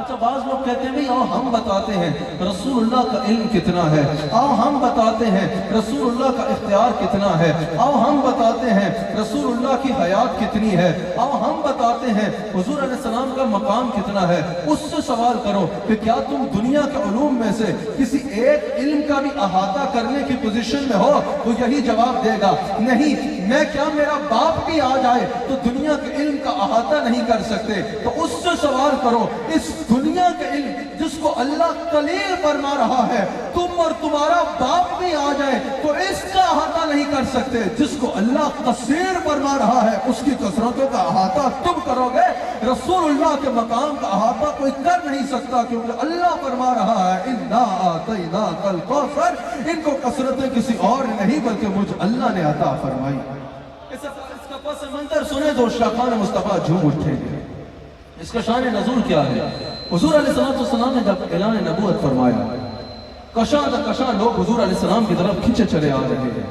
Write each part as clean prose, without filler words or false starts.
اچھا بعض لوگ کہتے ہیں آؤ ہم بتاتے ہیں رسول اللہ کا علم کتنا ہے، آؤ ہم بتاتے ہیں رسول اللہ کا اختیار کتنا ہے، آؤ ہم بتاتے ہیں رسول اللہ کی حیات کتنی ہے، آؤ ہم بتاتے ہیں حضور علیہ السلام کا مقام کتنا ہے۔ اس سے سوال کرو کہ کیا تم دنیا کے علوم میں سے کسی ایک علم کا بھی احاطہ کرنے کی پوزیشن میں ہو؟ تو یہی جواب دے گا نہیں۔ میں کیا میرا باپ بھی آ جائے تو دنیا کے علم کا احاطہ نہیں کر سکتے؟ تو اس سے سوال کرو اس دنیا کے علم جس کو اللہ قلیل فرما رہا ہے، تم اور تمہارا باپ بھی آ جائے تو اس کا احاطہ نہیں کر سکتے۔ جس کو اللہ کثیر فرما رہا ہے اس کی کثرتوں کا احاطہ تم کرو گے، رسول اللہ کے مقام کا احاطہ کوئی کر نہیں سکتا، کیونکہ اللہ فرما رہا ہے اِنَّا أَعْطَيْنَاكَ الْكَوْثَرَ۔ ان کو کثرتیں کسی اور نے نہیں بلکہ مجھ اللہ نے عطا فرمائی۔ اس کا پس منظر سنے تو شاخان مصطفیٰ جھوم اٹھیں گے۔ اس کا شان نزول کیا ہے؟ حضور علیہ السلام نے جب اعلان نبوت فرمایا، کشاں دا کشاں لوگ حضور علیہ السلام کی طرف کھنچے چلے آ رہے ہیں۔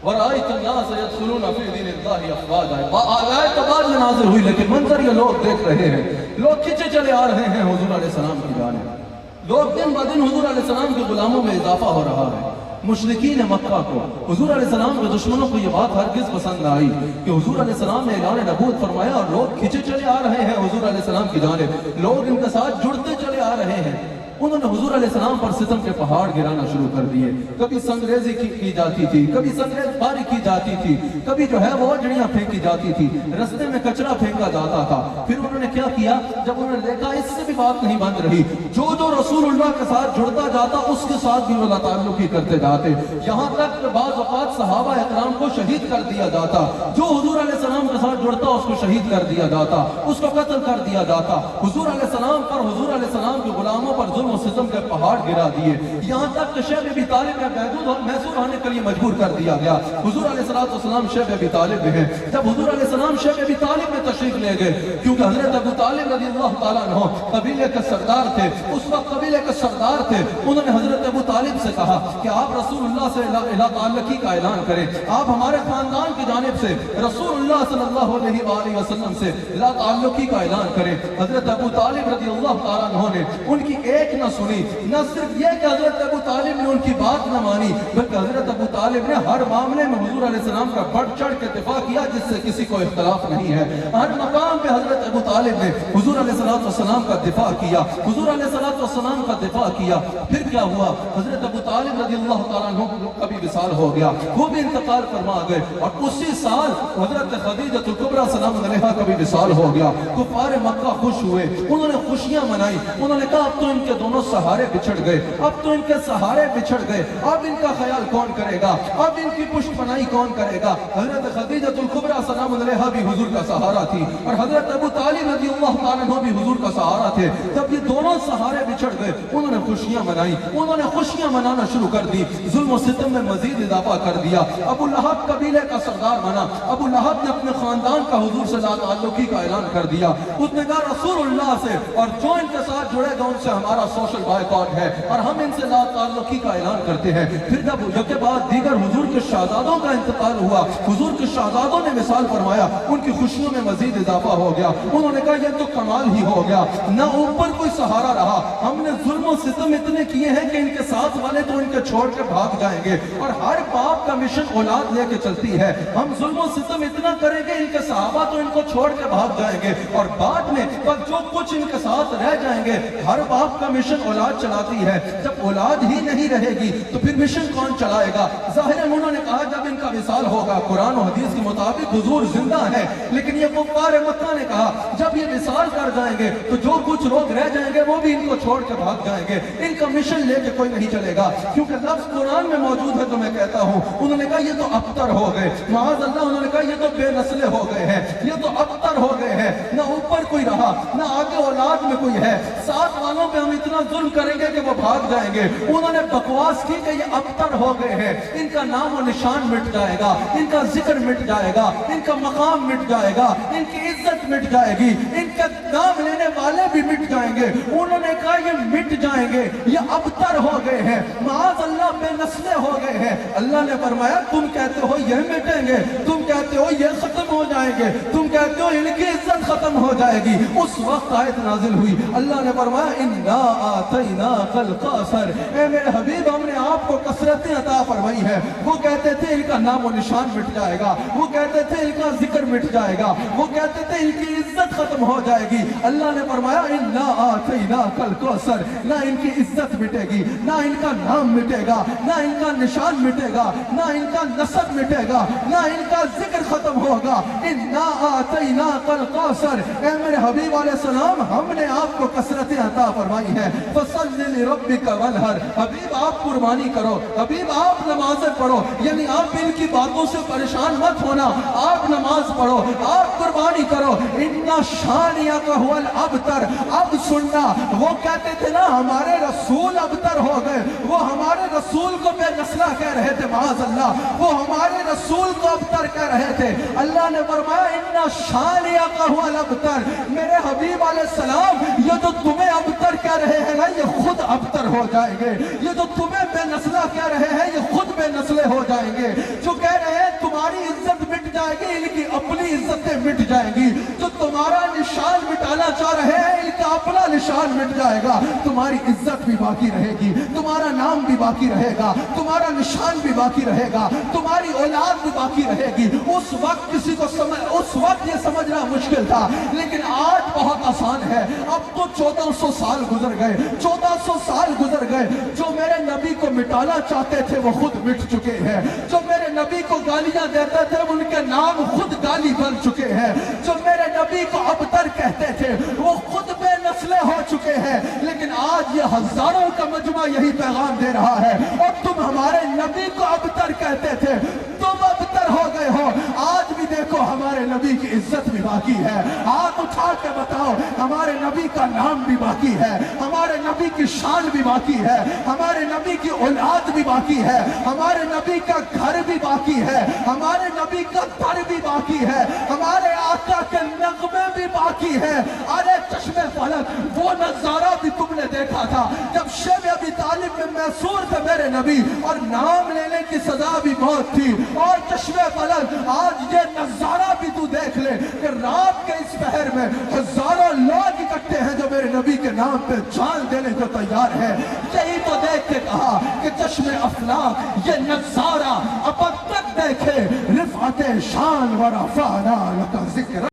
وَرَأَيْتَ النَّاسَ يَدْخُلُونَ فِي دِينِ اللَّهِ أَفْوَاجًا۔ آیت بعد میں نازل ہوئی لیکن منظر یہ لوگ دیکھ رہے ہیں، لوگ کھنچے چلے آ رہے ہیں حضور علیہ السلام کی جانب۔ لوگ دن بدن حضور علیہ السلام کے غلاموں میں اضافہ ہو رہا ہے۔ مشرکین مکہ کو، حضور علیہ السلام کے دشمنوں کو یہ بات ہرگز پسند آئی کہ حضور علیہ السلام نے اعلان نبوت فرمایا اور لوگ کھنچے چلے آ رہے ہیں حضور علیہ السلام کی جانب، لوگ ان کے ساتھ جڑتے چلے آ رہے ہیں۔ انہوں نے حضور علیہ السلام پر ستم کے پہاڑ گرانا شروع کر دیے۔ کبھی سنگریزی کی جاتی تھی، کبھی سنگریز باری کی جاتی تھی، کبھی جو ہے وہ جڑیاں پھینکی جاتی تھی، رستے میں کچرا پھینکا جاتا تھا۔ پھر انہوں نے کیا کیا؟ جب انہوں نے دیکھا اس سے بھی بات نہیں بند رہی، جو رسول اللہ کے ساتھ جڑتا جاتا اس کے ساتھ بھی وہ تعلقی کرتے جاتے، یہاں تک کہ بعض اوقات صحابہ اکرام کو شہید کر دیا جاتا۔ جو حضور علیہ السلام کے ساتھ جڑتا اس کو شہید کر دیا جاتا، اس کو قتل کر دیا جاتا۔ حضور علیہ السلام پر، حضور علیہ السلام کے غلاموں پر ظلم و ستم کے پہاڑ گرا دیے، یہاں تک کہ شیخ ابی طالب میں محدود اور محصور ہونے کے لیے مجبور کر دیا گیا۔ حضور علیہ السلام شیخ ابی طالب میں ہیں۔ جب حضور علیہ السلام شیخ ابی طالب میں تشریف لے گئے، کیونکہ حضرت ابو طالب رضی اللہ تعالیٰ عنہ قبیلے کے سردار تھے، اس وقت قبیلے کے سردار تھے، انہوں نے حضرت ابو طالب سے کہا کہ آپ رسول اللہ سے لا تعلقی کا اعلان کریں، آپ ہمارے خاندان کی جانب سے رسول اللہ صلی اللہ علیہ وآلہ وسلم سے لا تعلقی کا اعلان کریں۔ حضرت ابو طالب رضی اللہ تعالیٰ عنہ نے ان کی ایک نہ سنی، نہ صرف یہ کہ حضرت ابو طالب نے ان کی بات نہ مانی، بلکہ حضرت ابو طالب نے ہر معاملے میں حضور علیہ السلام کا بڑھ چڑھ کے دفاع کیا جس سے کسی کو اختلاف نہیں ہے۔ ہر مقام پہ حضرت ابو طالب نے حضور علیہ السلام کا دفاع کیا، حضور علیہ السلام کا دفاع کیا۔ پھر کیا ہوا؟ حضرت ابو طالب رضی اللہ تعالیٰ عنہ کا بھی وصال ہو گیا، وہ بھی انتقال فرما گئے، اور اسی سال حضرت خدیجہ الکبریٰ سلام علیہا کا بھی وصال ہو گیا۔ کفار مکہ خوش ہوئے، انہوں نے خوشیاں منائی، انہوں نے کہا اب تو ان کے دونوں سہارے بچھڑ گئے، اب تو ان کے سہارے بچھڑ گئے، اب ان کا خیال کون کرے گا، اب ان کی پشت پناہی کون کرے گا؟ حضرت خدیجہ الکبریٰ سلام علیہا بھی حضور کا سہارا تھی، اور حضرت ابو طالب رضی اللہ تعالیٰ عنہ بھی حضور کا سہارا تھے۔ جب یہ دونوں سہارے بچھڑ گئے، انہوں نے خوشیاں منائی، انہوں نے خوشیاں منانا شروع کر دی، ظلم و ستم میں مزید اضافہ کر دیا۔ ابو لہب قبیلے کا سردار بنا، ابو لہب نے اپنے خاندان کا حضور سے لا تعلقی کا اعلان کر دیا۔ اس نے کہا رسول اللہ سے اور جو ان کے ساتھ جڑے گا ان سے ہمارا سوشل بائیکاٹ ہے اور ہم ان سے لا تعلقی کا اعلان کرتے ہیں۔ پھر جب کے بعد دیگر حضور کے شہزادوں کا انتقال ہوا، حضور کے شہزادوں نے مثال فرمایا، ان کی خوشیوں میں مزید اضافہ ہو گیا۔ انہوں نے کہا یہ تو کمال ہی ہو گیا، نہ اوپر کوئی سہارا رہا، ہم نے ظلم و ستم اتنے کیے ہیں کہ ان کے ساتھ والے تو ان کے چھوڑ کے بھاگ جائیں گے، اور ہر باپ کا مشن اولاد لے کے چلتی ہے، ہم ظلم و ستم اتنا کریں گے ان کے صحابہ تو ان کو چھوڑ کے بھاگ جائیں گے، اور بعد میں جو کچھ ان کے ساتھ رہ جائیں گے۔ ہر باپ کا مشن اولاد چلاتی ہے، جب اولاد ہی نہیں رہے گی تو پھر مشن کون چلائے گا؟ ظاہر انہوں نے کہا جب ان کا وصال ہوگا، قرآن و حدیث کے مطابق حضور زندہ ہے، لیکن یہ کفار مکہ نے کہا جب یہ وصال کر جائیں گے تو جو کچھ لوگ رہ جائیں گے وہ بھی ان کو چھوڑ کے بھاگ جائیں گے، ان کا مشن لے کے کوئی نہیں چلے گا، کیونکہ لفظ قرآن میں موجود ہے تو میں کہتا ہوں۔ انہوں نے کہا یہ تو ابتر ہو گئے، معاذ اللہ، انہوں نے کہا یہ تو بے نسلے ہو گئے ہیں، یہ تو ابتر ہو گئے ہیں، نہ اوپر کوئی رہا نہ آگے اولاد میں کوئی ہے، ساتھ والوں پہ ہم اتنا ظلم کریں گے کہ وہ بھاگ جائیں گے۔ انہوں نے بکواس کی کہ یہ ابتر ہو گئے ہیں، ان کا نام و نشان مٹ جائے گا، ان کا ذکر مٹ جائے گا، ان کا مقام مٹ جائے گا، ان کی عزت مٹ جائے گی، ان کا نام لینے والے بھی مٹ جائیں گے۔ انہوں نے کہا یہ مٹ جائیں گے، یہ ابتر ہو گئے ہیں، معاذ اللہ بے نسلیں ہو گئے ہیں۔ اللہ نے فرمایا تم کہتے ہو یہ مٹیں گے، تم کہتے ہو یہ ختم ہو جائیں گے، تم کہتے ہو ان کی عزت ختم ہو جائے گی۔ اس وقت آیت نازل ہوئی، اللہ نے فرمایا اِنَّا آتَيْنَاكَ الْكَوْثَرَ، اے میرے حبیب ہم نے آپ کو کثرتیں عطا فرمائی ہے۔ وہ کہتے تھے ان کا نام و نشان مٹ جائے گا، وہ کہتے تھے ان کا ذکر مٹ جائے گا، وہ کہتے تھے ان کی عزت ختم ہو جائے گی۔ اللہ نے فرمایا اِنَّا آتَيْنَاكَ الْكَوْثَرَ، نہ ان کی عزت مٹے گی، نہ ان کا نام مٹے گا، نہ ان کا نشان مٹے گا، نہ ان کا نسب مٹے گا، نہ ان کا ذکر ختم ہوگا۔ اِنَّا آتَيْنَاكَ الْكَوْثَرَ، اے میرے حبیب علیہ السلام ہم نے آپ کو کثرتیں عطا فرمائی ہیں۔ فَصَلِّ لِرَبِّكَ وَانْحَرْ، حبیب آپ قربانی کرو، حبیب آپ نمازیں پڑھو، یعنی آپ ان کی باتوں سے پریشان مت ہونا، آپ نماز پڑھو، آپ قربانی کرو۔ اِنَّ شَانِئَكَ هُوَ الْأَبْتَرُ، اب سننا، وہ کہتے تھے نا ہمارے رسول ابتر ہو گئے، وہ ہمارے رسول کو بے نسلہ کہہ رہے تھے، معاذ اللہ وہ ہمارے رسول کو ابتر کہہ رہے تھے۔ اللہ نے فرمایا اِنَّ شَانِئَكَ هُوَ الْأَبْتَرُ، میرے حبیب علیہ السلام یہ جو تمہیں ابتر کہہ رہے ہیں نا یہ خود ابتر ہو جائیں گے، یہ جو تمہیں بے نسلہ کہہ رہے ہیں یہ خود بے نسلے ہو جائیں گے، جو کہہ رہے ہیں تمہاری عزت مٹ جائے گی ان کی اپنی عزتیں مٹ جائیں گی، جو تمہارا نشان مٹانا چاہ رہے ہیں ان کا اپنا نشان مٹ جائے گا، تمہاری عزت بھی باقی رہے گی، تمہارا نام بھی باقی رہے گا، تمہارا نشان بھی باقی رہے گا، تمہاری اولاد بھی باقی رہے گی۔ اس وقت کسی کو اس وقت یہ سمجھنا مشکل تھا، لیکن آج بہت آسان ہے۔ اب تو 1400 سال گزر گئے، 1400 سال گزر گئے، جو میرے نبی کو مٹانا چاہتے تھے وہ خود مٹ چکے ہیں، جو میرے نبی کو گالیاں دیتے تھے ان کے نام خود گالی بن چکے ہیں، جو میرے نبی کو ابتر کہتے تھے وہ خود بے نسلے ہو چکے ہیں۔ لیکن آج یہ ہزاروں کا مجمع یہی پیغام دے رہا ہے، اور تم ہمارے نبی کو ابتر کہتے تھے، تم ابتر ہو گئے ہو۔ آج بھی دیکھو ہمارے نبی کی عزت بھی باقی ہے، ہاتھ اٹھا کے بتاؤ ہمارے نبی کا نام بھی باقی ہے، ہمارے نبی کی شان بھی باقی ہے، ہمارے نبی کی اولاد بھی باقی ہے، ہمارے نبی کا گھر بھی باقی ہے، ہمارے نبی کا در بھی باقی ہے، ہمارے آقا کے نغمے بھی باقی ہے۔ ارے چشمے فلک وہ نظارہ بھی تم نے دیکھا تھا جب شیب ابی طالب میں محصور تھے میرے نبی، اور نام لینے کی سزا بھی موت تھی، اور چشمے فلک آج یہ نظارہ بھی تو دیکھ لے کہ رات کے اس پہر میں ہزاروں لوگ اکٹھے ہیں جو میرے نبی کے نام پہ جان دینے کو تیار ہے۔ یہی تو دیکھ کے کہا کہ چشم افلاک یہ نظارہ اب تک دیکھے، رفعت شان و رفعنا لک ذکر۔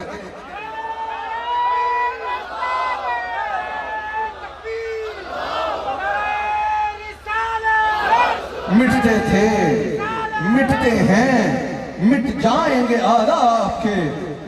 مٹتے تھے، مٹتے ہیں، مٹ جائیں گے آلاف کے،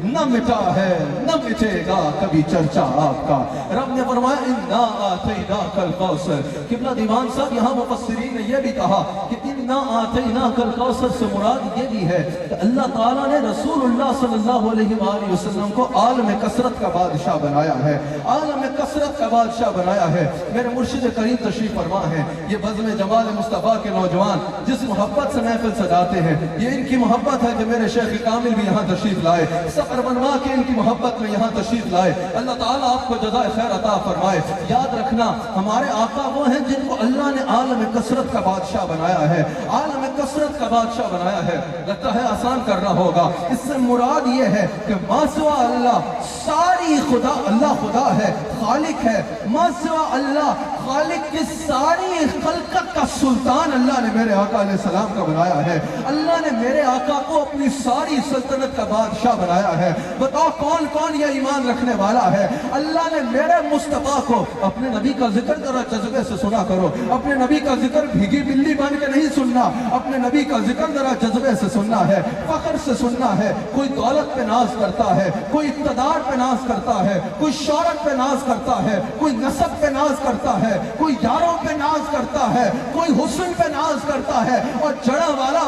نہ مٹا ہے نہ مٹے گا کبھی چرچا آپ کا۔ رب نے فرمایا اِنَّا آتَيْنَاكَ الْكَوْثَرَ۔ قبلہ دیوان صاحب یہاں مفسرین نے یہ بھی کہا کہ اِنَّا آتَيْنَاكَ الْكَوْثَرَ سے مراد یہ بھی ہے کہ اللہ تعالیٰ نے رسول اللہ صلی اللہ علیہ وآلہ وسلم کو عالم کثرت کا بادشاہ بنایا ہے، عالم کثرت کا بادشاہ بنایا ہے۔ میرے مرشد کریم تشریف فرما ہے، یہ بزم جمال مصطفیٰ کے نوجوان جس محبت سے محفل سجاتے ہیں، یہ ان کی محبت ہے کہ میرے شیخ کامل بھی یہاں تشریف لائے، سفر بنوا کے ان کی محبت میں یہاں تشریف لائے۔ اللہ تعالیٰ آپ کو جزائے خیر عطا فرمائے۔ یاد رکھنا ہمارے آقا وہ ہیں جن کو اللہ نے عالم کثرت کا بادشاہ بنایا ہے، عالم کثرت کا بادشاہ بنایا ہے۔ لگتا ہے آسان کرنا ہوگا، اس سے مراد یہ ہے کہ ما سوا اللہ ساری خدا، اللہ خدا ہے، خالق ہے، ما سوا اللہ خالق کی ساری خلقت کا سلطان اللہ نے میرے آقا علیہ السلام کا بنایا ہے۔ اللہ نے میرے آقا کو اپنی ساری سلطنت کا بادشاہ بنایا ہے۔ بتاؤ کون کون یہ ایمان رکھنے والا ہے؟ اللہ نے میرے مصطفیٰ کو، اپنے نبی کا ذکر ذرا جذبے سے سنا کرو، اپنے نبی کا ذکر بھیگی بلی بن کے نہیں سننا، اپنے نبی کا ذکر ذرا جذبے سے سننا ہے، فخر سے سننا ہے۔ کوئی دولت پہ ناز کرتا ہے، کوئی اقتدار پہ ناز کرتا ہے، کوئی شہرت پہ ناز کرتا ہے، کوئی نسب پہ ناز کرتا ہے، کوئی یاروں پہ ناز کرتا ہے، کوئی حسن پہ ناز کرتا ہے، اور جڑا والا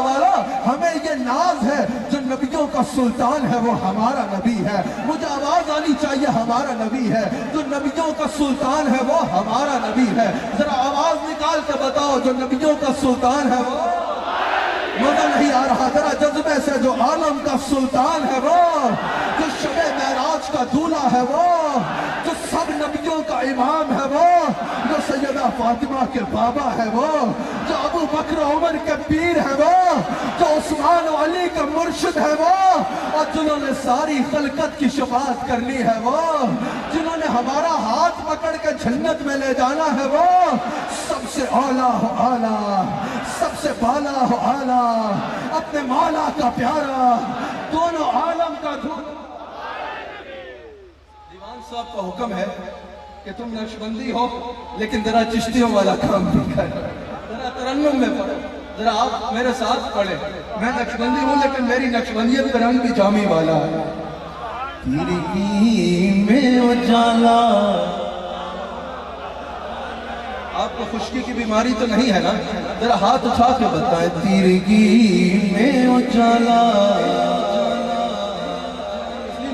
ہمیں یہ ناز ہے جو نبیوں کا سلطان ہے وہ ہمارا نبی ہے۔ مجھے آواز آنی چاہیے ہمارا نبی ہے، جو نبیوں کا سلطان ہے وہ ہمارا نبی ہے۔ ذرا آواز نکال کے بتاؤ جو نبیوں کا سلطان ہے وہ، مزہ نہیں آ رہا، ذرا جذبے سے ہے جو عالم کا سلطان ہے وہ، جو شب معراج کا دولہ ہے وہ، جو سب نبیوں کا امام ہے وہ، جو سیدہ فاطمہ کے بابا ہے وہ، جو ابو بکر عمر کے پیر ہے وہ، جو عثمان و علی کا مرشد ہے وہ، اور جنہوں نے ساری خلقت کی شفاعت کرنی ہے وہ، جنہوں نے ہمارا ہاتھ پکڑ کے جنت میں لے جانا ہے وہ، سب سے اعلیٰ ہو اعلیٰ، سب سے بالا ہو اعلیٰ، اپنے مولا کا پیارا، دونوں عالم کا دھونا۔ دیوان صاحب کا حکم ہے کہ تم نقشبندی ہو لیکن ذرا چشتیوں والا کام بھی کر، ذرا ترنم میں پڑھو، ذرا آپ میرے ساتھ پڑھیں۔ میں نقشبندی ہوں لیکن میری نقشبندیت کا رنگ بھی جامی والا ہے۔ تیرگی میں اجالا، آپ کو خشکی کی بیماری تو نہیں ہے نا؟ ذرا ہاتھ اٹھا کے بتائیں۔ تیرگی میں اجالا،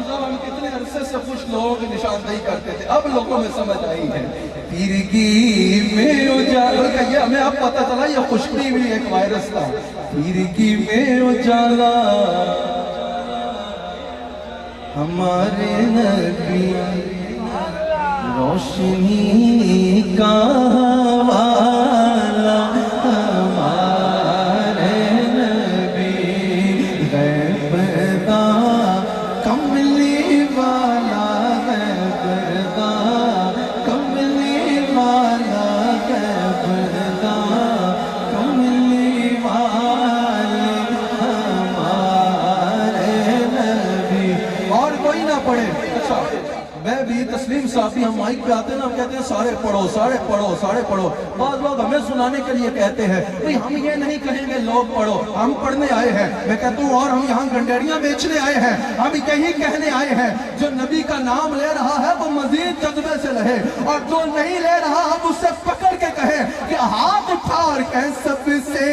ہم کتنے عرصے سے خوش لوگوں کی نشاندہی کرتے تھے، اب لوگوں میں سمجھ آئی ہے۔ تیرگی میں اجالا، یہ ہمیں اب پتہ چلا یہ خشکی بھی ایک وائرس تھا۔ تیرگی میں اجالا، ہمارے نبی روشنی کا والا، ہمارے نبی غیب دا کملی والا، غیب دا کملی والا، غیب دا کملی والے ہمارے نبی۔ اور کوئی نہ پڑھے؟ اچھا میں بھی تسلیم صاحب بھی، ہم مائک پہ آتے ہیں نا، ہم کہتے ہیں سارے پڑھو سارے پڑھو سارے پڑھو۔ بعض لوگ ہمیں سنانے کے لیے کہتے ہیں بھئی ہم یہ نہیں کہیں گے لوگ پڑھو، ہم پڑھنے آئے ہیں۔ میں کہتا ہوں اور ہم یہاں گنڈیریاں بیچنے آئے ہیں، ہم یہی کہنے آئے ہیں جو نبی کا نام لے رہا ہے وہ مزید جذبے سے لہے، اور جو نہیں لے رہا ہم اس سے پکڑ کے کہیں کہ ہاتھ اٹھا اور کہیں سب سے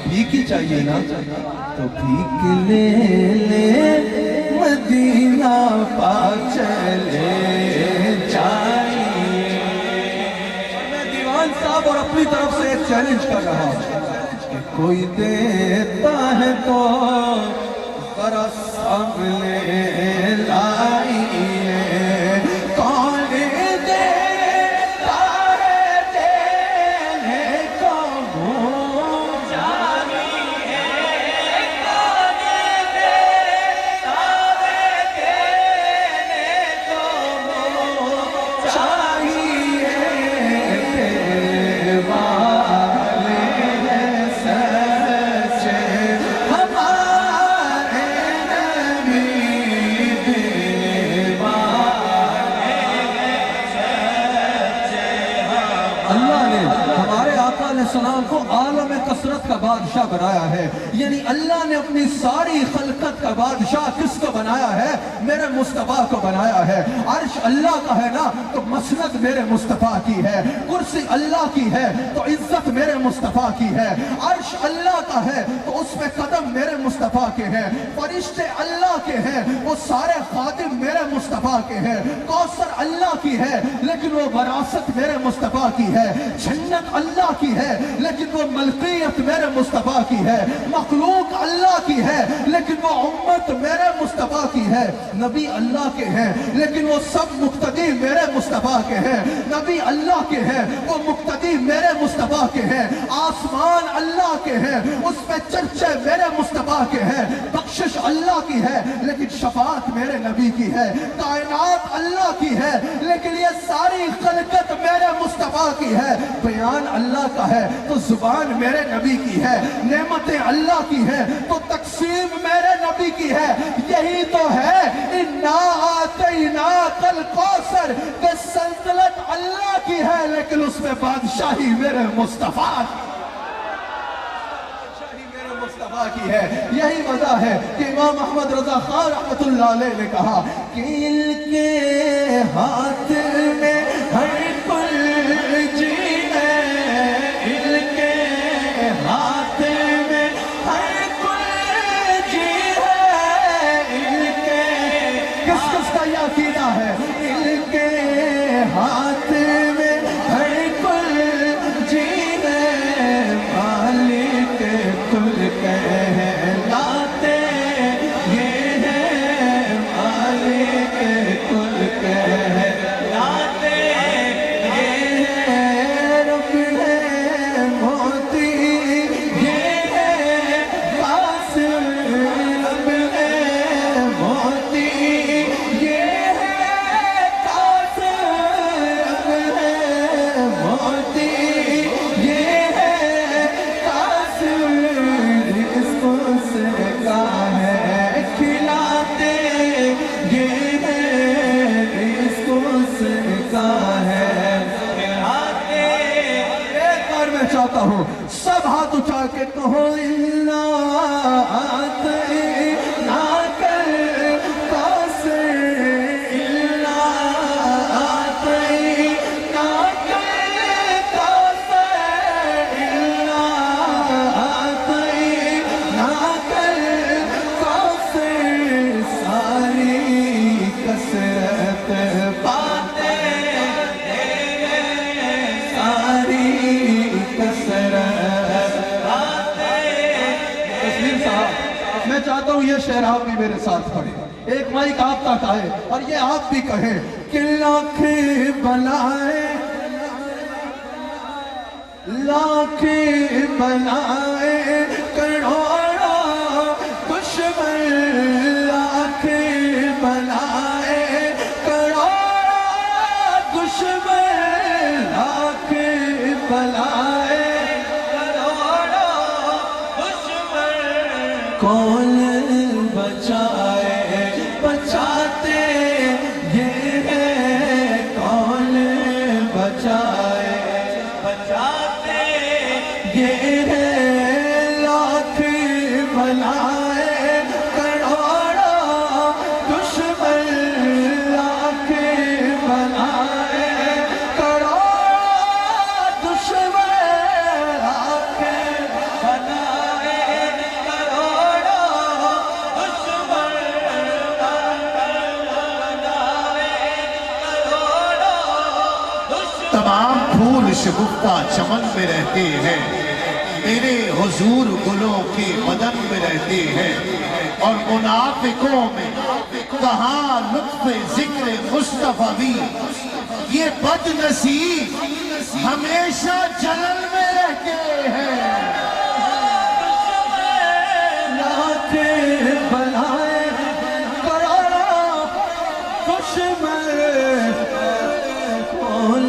بھیک چاہیے نا تو بھیک لے لے مدینہ پا چلے جائیے۔ میں دیوان صاحب اور اپنی طرف سے ایک چیلنج کر رہا ہوں کہ کوئی دیتا ہے تو ذرا سامنے لائیے، السلام کو عالم کثرت کا بادشاہ بنایا ہے، یعنی اللہ نے اپنی ساری خلقت کا بادشاہ کس کو بنایا ہے؟ میرے مصطفیٰ کو بنایا ہے۔ عرش اللہ کا ہے نا تو مسند میرے مصطفیٰ کی ہے، کرسی اللہ کی ہے تو عزت میرے مصطفیٰ کی ہے، عرش اللہ کا ہے تو اس پہ قدم میرے مصطفیٰ کے ہیں، فرشتے اللہ کے ہیں وہ سارے خادم میرے مصطفیٰ کے ہیں، کوثر اللہ کی ہے لیکن وہ وراثت میرے مصطفیٰ کی ہے، جنت اللہ کی ہے لیکن وہ ملکیت میرے مصطفیٰ کی ہے، مخلوق اللہ کی ہے لیکن وہ امت میرے مصطفیٰ کی ہے، نبی اللہ کے ہیں لیکن وہ سب مقتدی میرے مصطفیٰ کے ہیں، نبی اللہ کے ہیں وہ مقتدی میرے مصطفیٰ کے ہیں، آسمان اللہ کے ہیں اس پہ چرچے میرے مصطفیٰ کے ہیں، بخشش اللہ کی ہے لیکن شفاعت میرے نبی کی ہے، کائنات اللہ کی ہے لیکن یہ ساری خلقت میرے مصطفیٰ کی ہے، بیان اللہ کا ہے تو زبان میرے نبی کی ہے، نعمتیں اللہ کی ہے تو تقسیم میرے نبی کی ہے، یہی تو ہے اِنَّا آتَيْنَاكَ الْكَوْثَرَ کہ سلطنت اللہ کی ہے لیکن اس میں بادشاہی میرے مصطفیٰ کی ہے۔ یہی وجہ ہے کہ امام احمد رضا خان رحمت اللہ علیہ نے کہا کہ ان کے ہاتھ میں ہر کل جی ہے، ان کے ہاتھ میں ہر کل جی ہے، ان کے کس کس کا یہ عقیدہ ہے؟ ان کے ہاتھ میں ہر کل جی ہے، مالک کل کہلاتے یہ ہے، مالک کل کہلاتے یہ ہے، رب ہے موتی یہ ہے، قاسم رب ہے موتی یہ ہے، قاسم رب ہے موتی یہ ہے، قاسم رزق اس کا ہے کھلاتے یہ ہے، رزق اس کا ہے کھلاتے۔ ایک بار میں چاہتا ہوں سب ہاتھ اٹھا کے کہو اِنَّا آتَيْنَاكَ الْكَوْثَرَ، اِنَّا آتَيْنَاكَ الْكَوْثَرَ، اِنَّا آتَيْنَاكَ الْكَوْثَرَ، ساری کثرت باتیں ساری کثرت باتیں۔ تسلیم صاحب میں چاہتا ہوں یہ شعر آپ بھی میرے ساتھ پڑھیں، ایک مائک آپ تک آئے اور یہ آپ بھی کہیں کہ لاکھ بلائیں لاکھ بلائیں کروڑوں دشمن، لاکھ بلائیں کروڑوں دشمن، لاکھ بلائیں کروڑوں دشمن، کون بچائے بچاتے یہ ہے، کون بچائے بچاتے یہ ہے، لاکھ بلائیں کروڑوں دشمن، لاکھ بلائیں کروڑوں دشمن، لاکھ بلائیں کروڑوں دشمن، تمام پھول شگفتہ چمن میں رہتے ہیں، میرے حضور گلوں کے بدن میں رہتے ہیں، اور منافقوں میں کہاں لطف ذکر مصطفی، یہ بد نصیب ہمیشہ جلن میں رہتے ہیں۔ لاکھ بلائیں کروڑوں دشمن، کون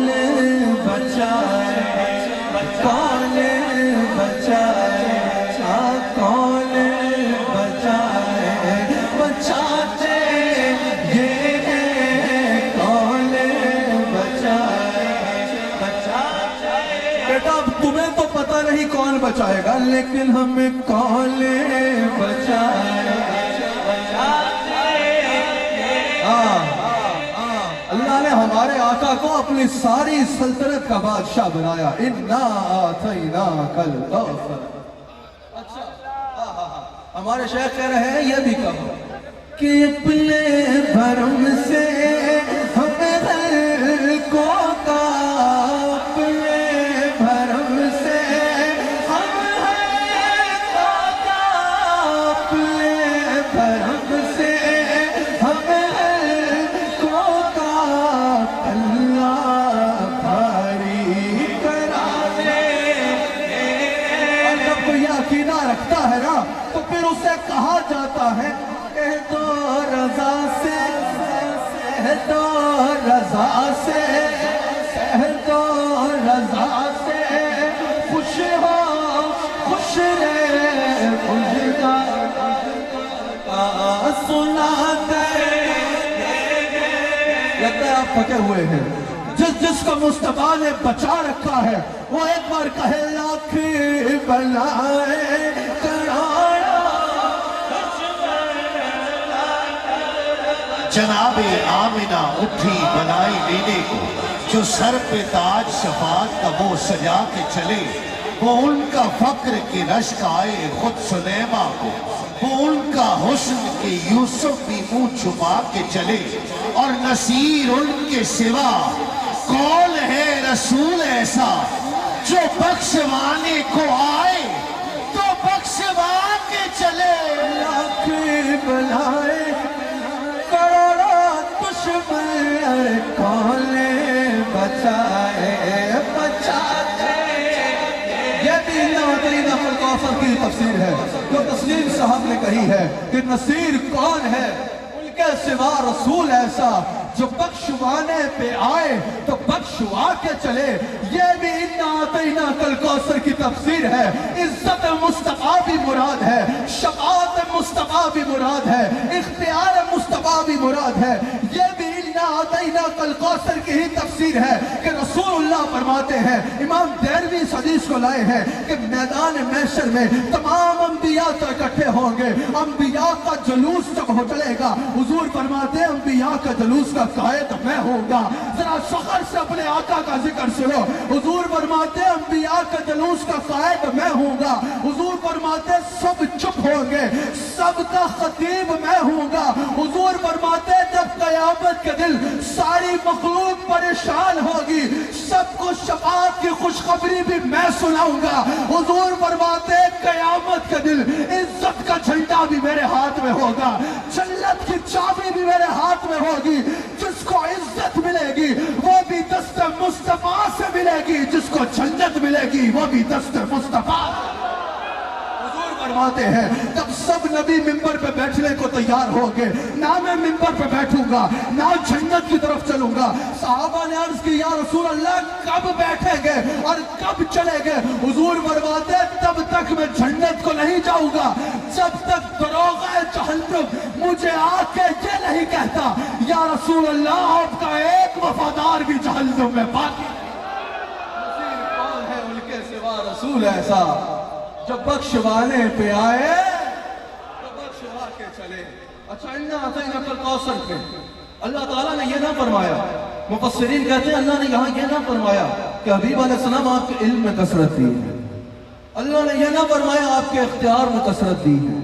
بچائے کون بچائے کون بچائے بچاتے یہ ہے، کون بچائے بچاتے۔ بیٹا اب تمہیں تو پتہ نہیں کون بچائے گا لیکن ہمیں کون بچائے اللہ نے ہمارے آقا کو اپنی ساری سلطنت کا بادشاہ بنایا۔ اِنَّا آتَيْنَاكَ الْكَوْثَرَ۔ اچھا ہمارے شیخ کہہ رہے ہیں یہ بھی کہو کہ اپنے بھرم سے ہمیں حلقوں کا، اپنے بھرم سے ہم حلقوں کا، اپنے بھرم سے ہم حلقوں کا، اللہ بھاری کرا دے۔ اور جب کوئی عقیدہ رکھتا ہے نا تو پھر اسے کہا جاتا ہے دو رضا سے دو رضا سے دو رضا سے خوش ہو خوش رہے خوشگار کا سناتے لگتا ہے آپ پکے ہوئے ہیں جس کو مصطفیٰ نے بچا رکھا ہے وہ ایک بار کہے لاکھ بلائے کرایا جناب آمنہ اٹھی بلائی لینے کو جو سر پہ تاج شفاعت کا وہ سجا کے چلے وہ ان کا فقر کی رشک آئے خود سلیمہ کو وہ ان کا حسن کے یوسف بھی منہ چھپا کے چلے اور نصیر ان کے سوا کون ہے رسول ایسا جو بخشوانے کو آئے تو بخشوا کے چلے لاکھ بلائے کروڑوں دشمن کون بچائے بچاتے یہ بھی نوترین الکوثر کی تفسیر ہے جو تسلیم صاحب نے کہی ہے کہ نصیر کون ہے ان کے سوا رسول ایسا جو بخشوانے پہ آئے تو بخشوا کے چلے یہ بھی اِنَّا الکوثر کی تفسیر ہے عزت مصطفیٰ بھی مراد ہے شفاعت مصطفیٰ بھی مراد ہے اختیار مصطفیٰ بھی مراد ہے یہ بھی اِنَّا الکوثر کی ہی تفسیر ہے کہ رسول اللہ فرماتے ہیں امام دہلوی اس حدیث کو لائے ہیں کہ میدان محشر میں تمام انبیاء تو اکٹھے ہوں گے انبیاء کا جلوس جب ہو چلے گا حضور فرماتے ہیں انبیاء کا جلوس کا قائد میں ہوں گا ذرا فخر سے اپنے آقا کا ذکر سنو حضور فرماتے ہیں انبیاء کا جلوس کا قائد میں ہوں گا حضور فرماتے ہیں سب چپ ہوں گے سب کا خطیب میں ہوں گا حضور فرماتے ہیں جب قیامت کے دن ساری مخلوق پریشان ہوگی سب کو شفاعت کی خوشخبری بھی میں سناؤں گا حضور فرماتے ہیں قیامت کے دن عزت کا جھنڈا بھی میرے ہاتھ میں ہوگا جنت کی چابی بھی میرے ہاتھ میں ہوگی جس کو عزت ملے گی وہ بھی دست مصطفیٰ سے ملے گی جس کو جنت ملے گی وہ بھی دست مصطفیٰ حضور فرماتے ہیں جب سب نبی ممبر پہ بیٹھنے کو تیار ہوں گے نہ میں ممبر پہ بیٹھوں گا نہ جنت کی طرف چلوں گا صحابہ نے عرض کی یا رسول اللہ کب بیٹھیں گے اور کب چلیں گے حضور فرماتے ہیں تب تک میں جنت کو نہیں جاؤں گا جب تک دروغہ جہنم مجھے آ کے یہ نہیں کہتا یا رسول اللہ آپ کا ایک وفادار بھی جہنم میں باقی نصیر کون ہے ان کے سوا رسول ایسا جو بخشوانے پہ آئے تو بخشوا کے چلے اچھا اِنَّا أَعْطَيْنَاكَ الْكَوْثَرَ پہ اللہ تعالیٰ نے یہ نہ فرمایا مفسرین کہتے ہیں اللہ نے یہاں یہ نہ فرمایا کہ حبیب علیہ السلام آپ کے علم میں کثرت دی ہے اللہ نے یہ نہ فرمایا آپ کے اختیار میں کثرت دی ہے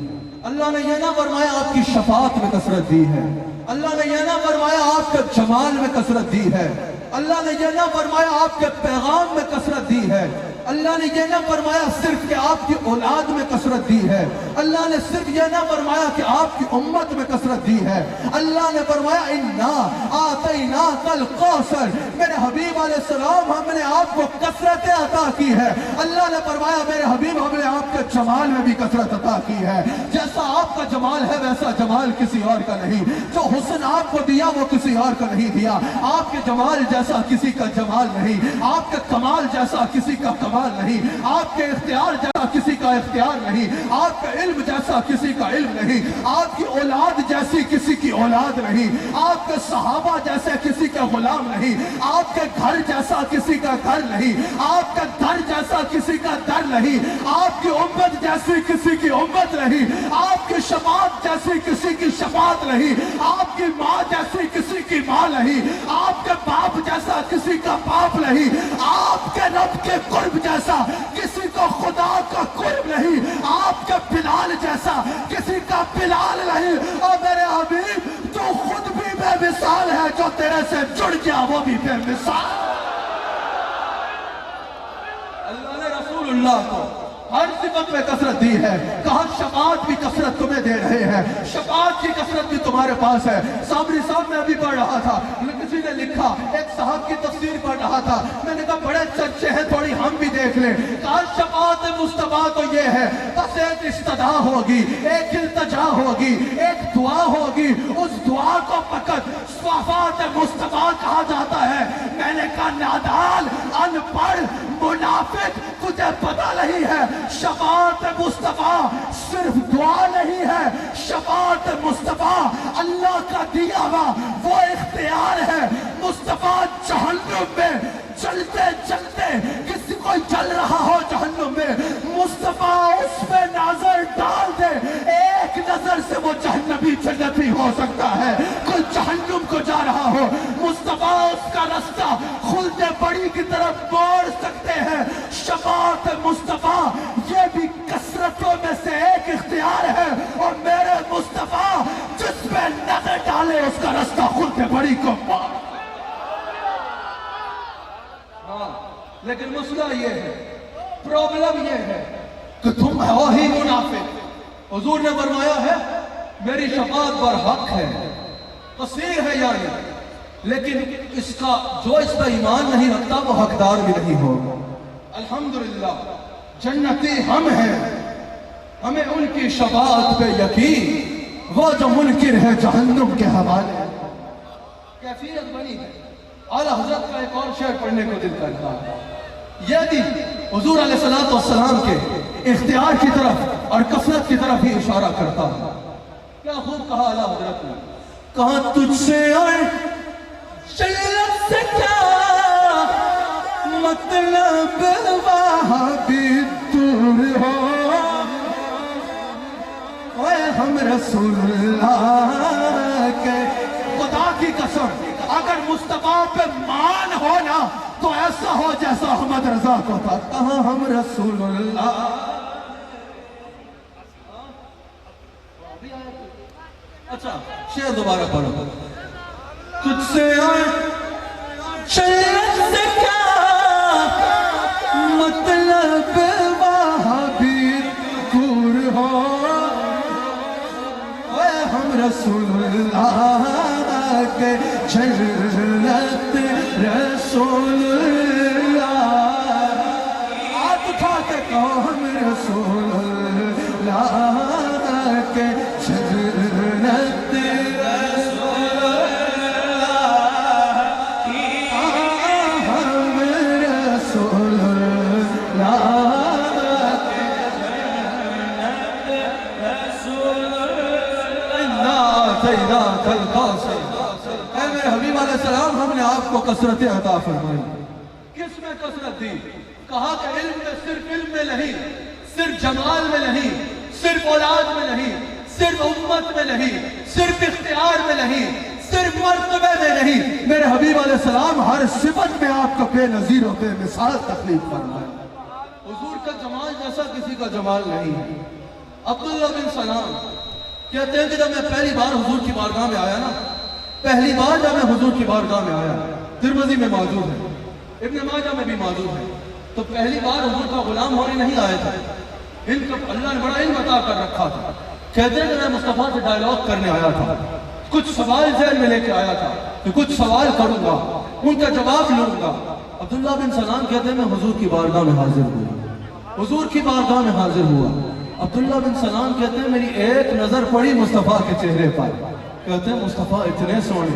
اللہ نے یہ نہ فرمایا آپ کی شفاعت میں کثرت دی ہے اللہ نے یہ نہ فرمایا آپ کے جمال میں کثرت دی ہے اللہ نے یہ نہ فرمایا آپ کے پیغام میں کثرت دی ہے اللہ نے یہ نہ فرمایا صرف کہ آپ کی اولاد میں کثرت دی ہے اللہ نے صرف یہ نہ فرمایا کہ آپ کی امت میں کثرت دی ہے اللہ نے فرمایا اِنَّا أَعْطَيْنَاكَ الْكَوْثَرَ میرے حبیب علیہ السلام ہم نے آپ کو کثرت عطا کی ہے اللہ نے فرمایا میرے حبیب ہم نے آپ کے جمال میں بھی کثرت عطا کی ہے جیسا آپ کا جمال ہے ویسا جمال کسی اور کا نہیں جو حسن آپ کو دیا وہ کسی اور کا نہیں دیا آپ کے جمال جیسا کسی کا جمال نہیں آپ کے کمال جیسا کسی کا کمال نہیں آپ کے اختیار جیسا کسی کا اختیار نہیں آپ کا علم جیسا کسی کا علم نہیں آپ کی اولاد جیسی کسی کی اولاد نہیں آپ کے صحابہ جیسے کسی کا غلام نہیں آپ کے گھر جیسا کسی کا گھر نہیں آپ کے در جیسا کسی کا در نہیں آپ کی امت جیسی کسی کی امت نہیں آپ کی شفاعت جیسی کسی کی شفاعت نہیں آپ کی ماں جیسی کسی کی ماں نہیں آپ کے باپ جیسا کسی کا باپ نہیں آپ کے رب کے قرب جیسا کسی کو خدا کا قرب نہیں آپ کے بلال جیسا کسی کا بلال نہیں اور میرے حبیب تو خود بھی بے مثال ہے جو تیرے سے جڑ گیا وہ بھی بے مثال اللہ نے رسول اللہ کو ہر صفت میں کثرت دی ہے. کہا شفاعت بھی کثرت تمہیں دے رہے ہیں, شفاعت کی کثرت بھی تمہارے پاس ہے. صابری صاحب میں ابھی پڑھ رہا تھا, کسی نے لکھا, ایک صاحب کی تفسیر پڑھ رہا تھا, میں نے کہا بڑے چرچے ہیں, تھوڑی ہم بھی دیکھ لیں. کہا شفاعت مصطفیٰ تو یہ ہے, بس ایک استدعا ہوگی, ایک التجا ہوگی, ایک دعا ہوگی, اس دعا کو فقط شفاعت مصطفیٰ کہا جاتا ہے. میں نے کہا نادان, ان پڑھ, منافق, تجھے پتہ نہیں ہے شفاعت مصطفیٰ صرف دعا نہیں ہے. شفاعت مصطفیٰ اللہ کا دیا ہوا وہ اختیار ہے. مصطفیٰ جہنم میں چلتے چلتے, کسی کوئی چل رہا ہو جہنم میں, مصطفیٰ اس پہ نظر ڈال دے, ایک نظر سے وہ جہنمی جنتی ہو سکتا ہے. کوئی جہنم کو جا رہا ہو, مصطفیٰ اس کا رستہ خلد بڑی کی طرف موڑ سکتے ہیں. شفاعت مصطفیٰ یہ بھی کثرتوں میں سے ایک اختیار ہے, اور میرے مصطفیٰ جس پہ نظر ڈالے اس کا رستہ خلد بڑی کو موڑ. لیکن مسئلہ یہ ہے, پرابلم یہ ہے کہ تم ہو ہی منافق. حضور نے فرمایا ہے میری شفاعت پر حق ہے, تصریح ہے یعنی, لیکن اس کا جو اس پر ایمان نہیں رکھتا وہ حقدار بھی نہیں ہوگا. الحمدللہ جنتی ہم ہیں, ہمیں ان کی شفاعت پہ یقین, وہ جو منکر ہے جہنم کے حوالے. کیفیت بنی ہے. اعلیٰ حضرت کا ایک اور شعر پڑھنے کو دل کرتا ہے, یہ بھی حضور علیہ السلام کے اختیار کی طرف اور کثرت کی طرف ہی اشارہ کرتا ہے. کیا خوب کہا اعلیٰ حضرت نے, کہاں تجھ سے اور شلت سے کیا مطلب, وہاں بھی دور ہو, اے ہم رسول اللہ کے. خدا کی قسم اگر مصطفیٰ پہ مان ہونا تو ایسا ہو جیسا احمد رضا کو تھا. کہاں ہم رسول اللہ. اچھا شعر دوبارہ پڑھو. تجھ سے شلت سے کیا مطلب, وہاں بھی دور ہو, اے ہم رسول اللہ کے جنت رسول اللہ. ہاتھ اٹھا کے کہو ہم رسول اللہ کے جنت رسول اللہ, ہم رسول اللہ کے جنت رسول اللہ. اے میرے حبیب علیہ السلام, ہم نے آپ کو کثرت عطا فرمائی. کس میں کثرت دی؟ کہا کہ علم میں, صرف علم میں نہیں, صرف جمال میں نہیں, صرف اولاد میں نہیں, صرف امت میں نہیں, صرف اختیار میں نہیں, صرف مرتبے میں نہیں, میرے حبیب علیہ السلام ہر صفت میں آپ کو بے نظیر و بے مثال تخلیق فرمائے. حضور کا جمال جیسا کسی کا جمال نہیں ہے. عبداللہ بن سلام کہتے ہیں کہ جب میں پہلی بار حضور کی بارگاہ میں آیا نا, پہلی بار جب میں حضور کی بارگاہ میں آیا, ترمذی میں موجود ہے, ابن ماجہ میں بھی موجود ہے, تو پہلی بار حضور کا غلام ہونے نہیں آئے تھے. ان کو اللہ نے بڑا علم عطا کر رکھا تھا. کہتے ہیں کہ میں مصطفیٰ سے ڈائلاگ کرنے آیا تھا, کچھ سوال ذہن میں لے کے آیا تھا کہ کچھ سوال کروں گا, ان کا جواب لوں گا. عبداللہ بن سلام کہتے ہیں میں حضور کی بارگاہ میں حاضر ہوا, حضور کی بارگاہ میں حاضر ہوا. عبداللہ بن سلام کہتے ہیں میری ایک نظر پڑی مصطفیٰ کے چہرے پر. کہتے ہیں مصطفیٰ اتنے سونے,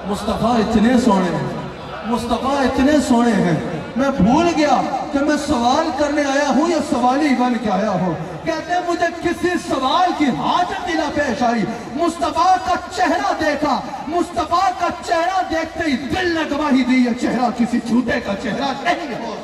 مصطفیٰ اتنے سونے, مصطفیٰ اتنے سونے ہیں, میں بھول گیا کہ میں سوال کرنے آیا ہوں یا سوالی بن کے آیا ہوں. کہتے ہیں مجھے کسی سوال کی حاجت ہی نہ پیش آئی, مصطفیٰ کا چہرہ دیکھا, مصطفیٰ کا چہرہ دیکھتے ہی دل نے گواہی دی یہ چہرہ کسی جھوٹے کا چہرہ نہیں ہو.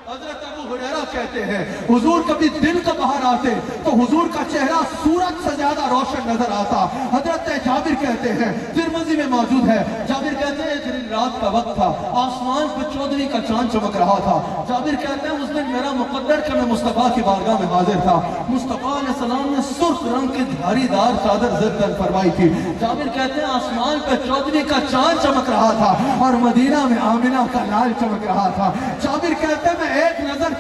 حضرت ابو ہریرہ کہتے ہیں حضور کبھی دن کا باہر آتے تو حضور کا چہرہ سورج سے زیادہ روشن نظر آتا. حضرت جابر کہتے ہیں, ترمذی میں موجود ہے, جابر کہتے ہیں دن رات کا وقت تھا, آسمان پہ 14ویں کا چاند چمک رہا تھا. جابر کہتے ہیں اس دن میرا مقدر کہ میں مصطفیٰ کی بارگاہ میں حاضر تھا. مصطفیٰ علیہ السلام نے سرخ رنگ کی دھاری دار چادر زد فرمائی تھی. جابر کہتے ہیں آسمان پہ 14ویں کا چاند چمک رہا تھا اور مدینہ میں آمنہ کا لال چمک رہا تھا. جابر کہتے ہیں میں ایک نظر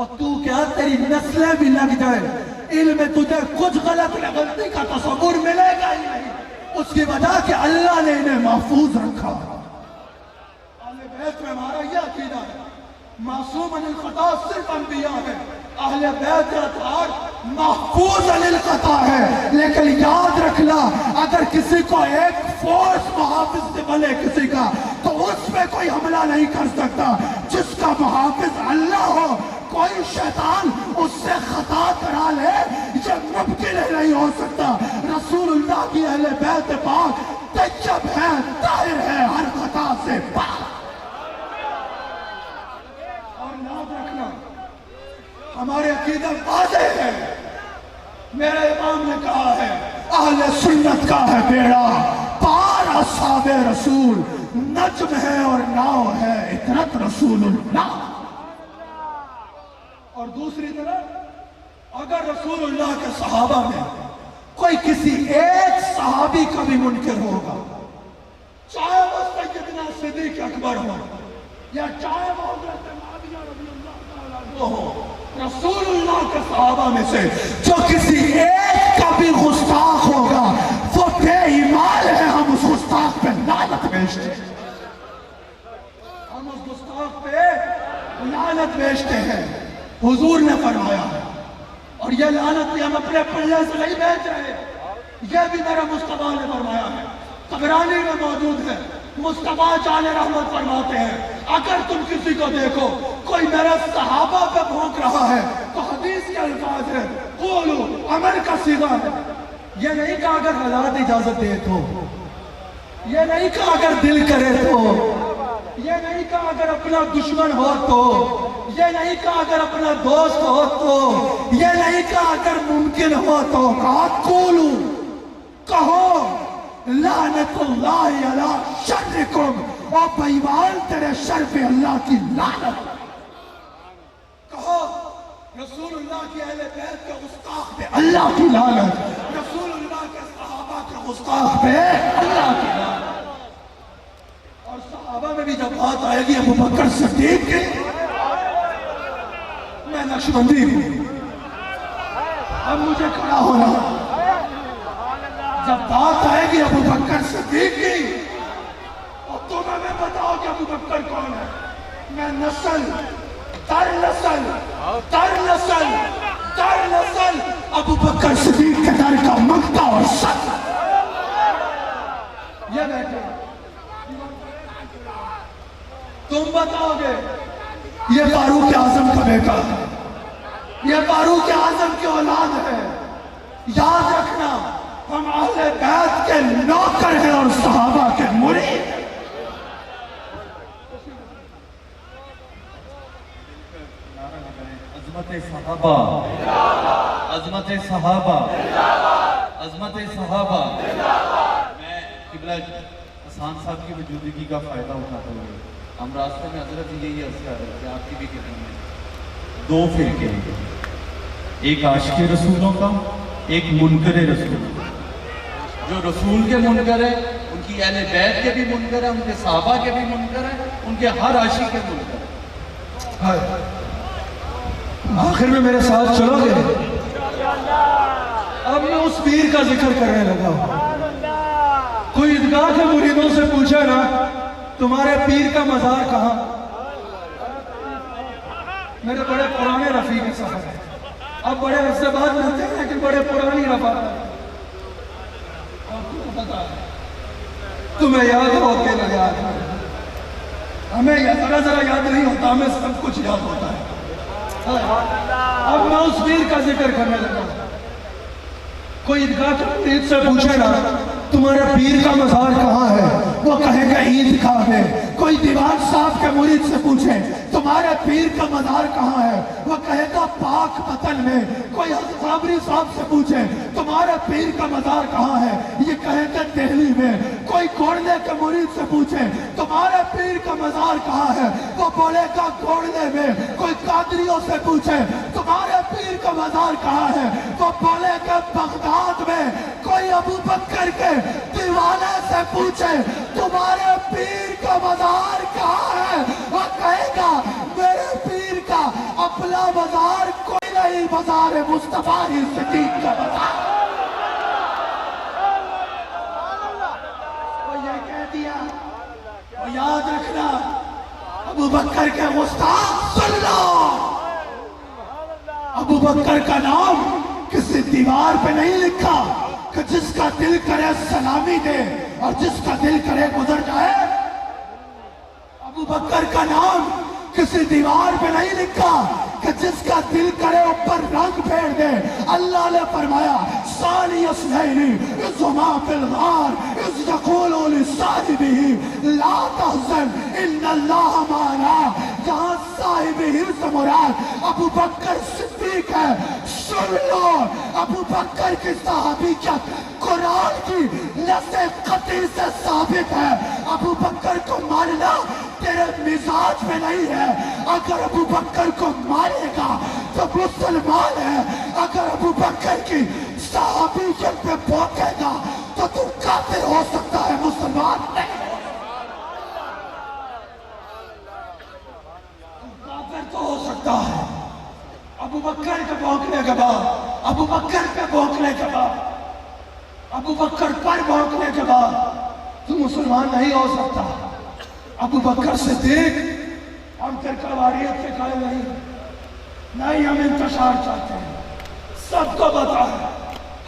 اور تو کیا تیری نسلیں بھی لگ جائیں، علم تجھے کچھ غلطی کا تصور ملے گا ہی نہیں، اس کی وجہ کہ اللہ نے انہیں محفوظ رکھا۔ اہل بیت میں ہمارا یہ عقیدہ ہے، معصوم عن الخطا صرف انبیاء ہے، اہل بیت کا اطہار محفوظ عن الخطا ہے۔ لیکن یاد رکھنا، اگر کسی کو ایک فورس محافظ سے بنے کسی کا، تو اس پہ کوئی حملہ نہیں کر سکتا جس کا محافظ اللہ ہو۔ کوئی شیطان اس سے خطا کرا لے، یہ ممکن نہیں ہو سکتا۔ رسول اللہ کی اہل بیت پاک طیب ہے، طاہر ہے، ہر خطا سے پاک۔ اور یاد رکھنا، ہمارے عقیدہ واضح ہے، میرے امام نے کہا ہے، اہل سنت کا ہے بیڑا پار اصحاب رسول، نجم ہے اور ناؤ ہے اطرت رسول اللہ۔ اور دوسری طرف اگر رسول اللہ کے صحابہ میں کوئی کسی ایک صحابی کا بھی منکر ہوگا، چاہے وہ سیدنا صدیق اکبر ہو یا چاہے وہ حضرت معاویہ رضی اللہ تعالیٰ عنہ ہو، رسول اللہ کے صحابہ میں سے جو کسی ایک کا بھی گستاخ ہوگا وہ بے ایمان ہے، ہم اس گستاخ پہ لعنت بھیجتے ہیں، ہم اس گستاخ پہ لعنت بھیجتے ہیں۔ حضور نے فرمایا ہے، اور یہ لعنت بھی ہم اپنے پلے سے نہیں بھیج رہے، یہ بھی میرا مصطفیٰ نے فرمایا ہے، طبرانی میں موجود ہے۔ مصطفیٰ جان رحمت فرماتے ہیں، اگر تم کسی کو دیکھو کوئی میرے صحابہ پہ بھونک رہا ہے تو حدیث کے الفاظ ہے، قولو امر کا صیغہ ہے، یہ نہیں کہا اگر حالات اجازت دے تو، یہ نہیں کہا اگر دل کرے تو، یہ نہیں کہا اگر اپنا دشمن ہو تو، یہ نہیں کہا اگر اپنا دوست ہو تو، یہ نہیں کہا اگر ممکن ہو تو، کہا قولو، کہو لعنت اللہ علی شرکم، اور بیوان تیرے شر پہ اللہ کی لعنت، کہو رسول اللہ کی اہل بیت کے گستاخ پہ اللہ کی لعنت، رسول اللہ کے صحابہ کے گستاخ پہ اللہ کی لعنت۔ اور صحابہ میں بھی جب بات آئے گی ابو بکر صدیق کی، میں نقشبندی ہوں، اب مجھے کھڑا ہونا، جب بات آئے گی ابو بکر صدیق کی، اور تمہیں میں بتاؤ کہ ابو بکر کون ہے، میں نسل در نسل در نسل در نسل ابو بکر صدیق کے در کا منگتا اور سچ۔ یہ بیٹھے تم بتاؤ گے یہ فاروق اعظم کا بیٹا ہے، یہ فاروق اعظم کی اولاد ہے۔ یاد رکھنا، ہم اہل بیت کے نوکر ہیں اور صحابہ کے مرید ہیں۔ عظمت صحابہ، عظمت صحابہ، عظمت صحابہ۔ میں قبلہ حسان صاحب کی موجودگی کا فائدہ اٹھاتا ہوں، ہم راستے میں حضرت یہی عرض کر رہے تھے، آپ کی بھی کہتے ہیں دو فرقے، ایک عاشق رسولوں کا، ایک منکر رسول۔ جو رسول کے منکر ہیں ان کی اہل بیت کے بھی منکر ہیں، ان کے صحابہ کے بھی منکر ہیں، ان کے ہر عاشق کے منکر ہیں۔ آخر میں میرے ساتھ چلو گے؟ اب میں اس پیر کا ذکر کرنے لگا ہوں۔ کوئی عیدگاہ کے مریدوں سے پوچھے نا تمہارے پیر کا مزار کہاں؟ میرے بڑے پرانے رفیق صاحب ہیں، اب بڑے عرصے بعد ملتے ہیں لیکن بڑے پرانی رفاقت ہیں۔ تمہیں یاد ہو کہ نہ یاد ہو، ہمیں ذرا یاد نہیں ہوتا، ہمیں سب کچھ یاد ہوتا ہے۔ اب میں اس پیر کا ذکر کرنے لگا۔ کوئی عیدگاہ کے مرید سے پوچھے نا تمہارے پیر کا مزار کہاں ہے، وہ کہے گا عیدگاہ میں۔ کوئی دیوان صاحب کے مرید سے پوچھے تمہارے پیر کا مزار کہاں ہے، وہ کہے گا پاک وطن میں۔ کوئی صابری صاحب سے پوچھے تمہارے پیر کا مزار کہاں ہے، یہ کہے گا دہلی میں۔ کوئی گھوڑنے کے مرید سے پوچھے تمہارے پیر کا مزار کہاں ہے، وہ بولے گا گھوڑنے میں۔ کوئی قادریوں سے پوچھے تمہارے پیر کا مزار کہاں ہے، وہ بولے گا بغداد میں۔ کوئی ابو بکر کے دیوانے سے پوچھے تمہارے پیر کا مزار کہاں ہے، وہ کہے گا میرے پیر کا اپنا بازار کوئی نہیں، بازار مصطفیٰ ہی صدیق کا بازار۔ وہ یہ کہہ دیا، وہ یاد رکھنا ابو بکر کے گستاخ سن لو، ابو بکر کا نام کسی دیوار پہ نہیں لکھا کہ جس کا دل کرے سلامی دے اور جس کا دل کرے گزر جائے۔ ابو بکر کا نام کسی دیوار پہ نہیں لکھا کہ جس کا دل کرے اوپر رنگ پھیر دے۔ اللہ نے فرمایا ثانی اثنین اذ ہما فی الغار اذ یقول لصاحبہ لا تحزن ان اللہ معنا۔ جہاں صاحبہ سے مراد ابو بکر صدیق ہے، سن لو ابو بکر کی صحابیت قرآن کی نص قطعی سے ثابت ہے۔ ابو بکر کو ماننا تیرے مزاج میں نہیں ہے، اگر ابو بکر کو مانے گا تو مسلمان ہے، اگر ابو بکر کی صحابیت پہ بھوکے گا تو تو کافر ہو سکتا ہے، مسلمان نہیں۔ کافر تو ہو سکتا ہے ابو بکر کے بھونکنے کے بعد، ابو بکر پہ بھونکنے کے بعد، ابو بکر پر بھونکنے کے بعد تو مسلمان نہیں ہو سکتا۔ ابو بکر صدیق ہم فرقہ واریت کے قائل نہیں ہم انتشار چاہتے ہیں، سب کو بتا ہے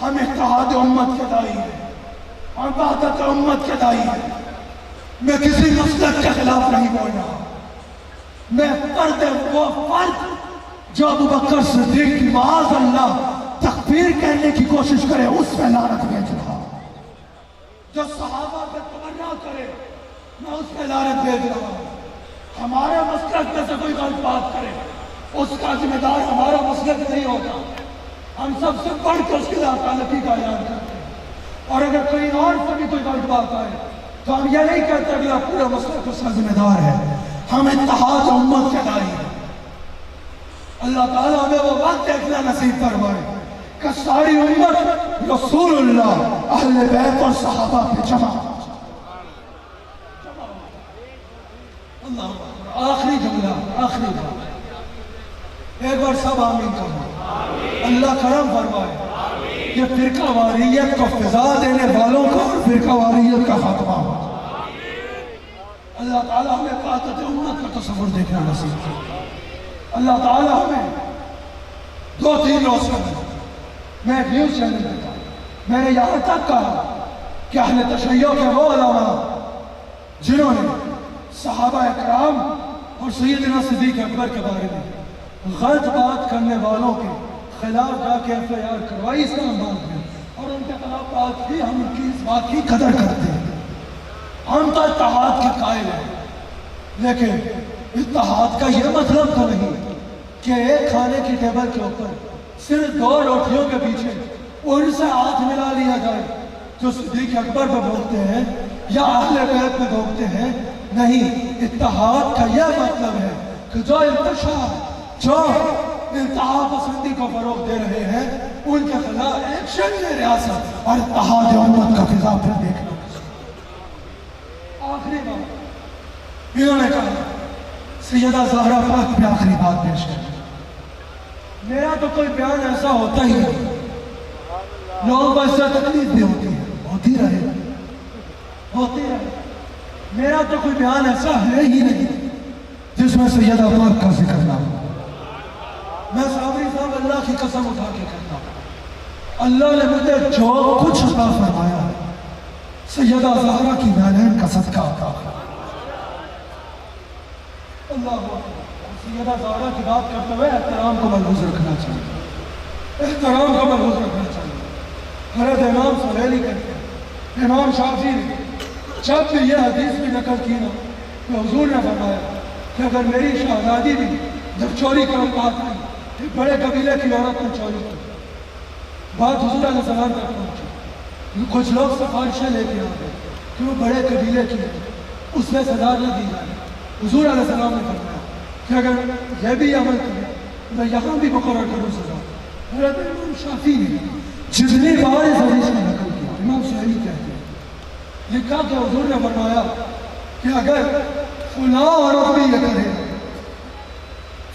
ہم اتحاد امت کے دائی ہیں، ہم وحدت امت کے دائی ہیں۔ میں کسی مسلک کے خلاف نہیں بول رہا، میں وہ فرد جو ابو بکر صدیق کی معاذ اللہ تکفیر کہنے کی کوشش کرے اس پہ لعنت بھیج رہا ہوں، جو صحابہ پہ تبرہ کرے میں اس پہ لعنت بھیج رہا ہوں۔ ہمارے مسلک میں سے کوئی غلط بات کرے اس کا ذمہ دار ہمارا مسلک نہیں ہوتا، ہم سب سے بڑھ کے اس کی تعلقی کا اعلان کرتے ہیں، اور اگر کوئی اور سے بھی کوئی غلط بات آئے تو ہم یہ نہیں کہتے کہ پورا مسلک اس کا ذمہ دار ہے، ہم اتحاد امت کے دائی ہیں۔ اللہ تعالیٰ ہمیں وہ وقت دیکھنا نصیب فرمائے کہ ساری امت رسول اللہ اہل بیت اور صحابہ پہ جمع ہو۔ آخری جملہ، آخری بات، ایک بار سب آمین کرو، اللہ کرم فرمائے کہ فرقہ واریت کو فضا دینے والوں کو اور فرقہ واریت کا خاتمہ ہو۔ اللہ تعالیٰ ہمیں قاطع امت کا تصور دیکھنا نصیب کرے۔ اللہ تعالیٰ ہمیں 2-3 روز میں میں ایک نیوز چینل دیتا ہوں، میں نے یہاں تک کہا کہ اہل تشیع کے وہ علماء جنہوں نے صحابہ اکرام اور سیدنا صدیق اکبر کے بارے میں غلط بات کرنے والوں کے خلاف جا کے FIR کروائی اسلام آباد میں، اور ان کے خلاف بات کی، ہم ان کی اس بات کی قدر کرتے ہیں، ہم تو اتحاد کے قائل ہیں، لیکن اتحاد کا یہ مطلب تو نہیں کہ ایک کھانے کی ٹیبل کے اوپر صرف 2 روٹیوں کے پیچھے ان سے ہاتھ ملا لیا جائے جو صدیق اکبر پہ بھونکتے ہیں یا اہل بیت پہ بھونکتے ہیں۔ نہیں، اتحاد کا یہ مطلب ہے کہ جو انتشار، جو انتہا پسندی کو فروغ دے رہے ہیں ان کے خلاف ایکشن لے ریاست اور اتحاد امت کا فضا پھر دیکھنا۔ آخری بات انہوں نے کہا سیدہ زہرا پاک پہ آخری بات پیش کر، میرا تو کوئی بیان ایسا ہوتا ہی نہیں، لوگوں کو اس سے تکلیف بھی ہوتی ہے، ہوتی رہے، میرا تو کوئی بیان ایسا ہے ہی نہیں جس میں سیدہ پاک کا ذکر نہ ہو۔ میں صابری صاحب اللہ کی قسم اٹھا کے کہتا ہوں، اللہ نے مجھے جو کچھ عطا فرمایا ہے سیدہ زہرا کی نالین کا صدقہ عطا فرمایا۔ اللہ سیدہ زہرا کی بات کرتے ہوئے احترام کو ملحوظ رکھنا چاہیے، احترام کو ملحوظ رکھنا چاہیے۔ حضرت امام سہیلی کہتے ہیں، امام شافعی نے جب بھی یہ حدیث بھی نقل کی نا کہ حضور نے فرمایا کہ اگر میری شہزادی بھی جب چوری کا بات آئی، ایک بڑے قبیلے کی عورت نے چوری کی، بات حضور علیہ السلام تک پہنچی، کچھ لوگ سفارشیں لے کے آ گئے کہ وہ بڑے قبیلے کی ہے، اس میں سزا نہ دی جائے۔ حضور علیہ السلام نے فرمایا کہ اگر یہ بھی عمل کرے میں یہاں بھی مقرر کروں سزا۔ حضرت امام شافعی نے جتنی بار اس حدیث میں نقل کیا، امام سہیلی کہتے ہیں، لکھا کہ حضور نے فرمایا کہ اگر فلاں عورت بھی یہ کرے،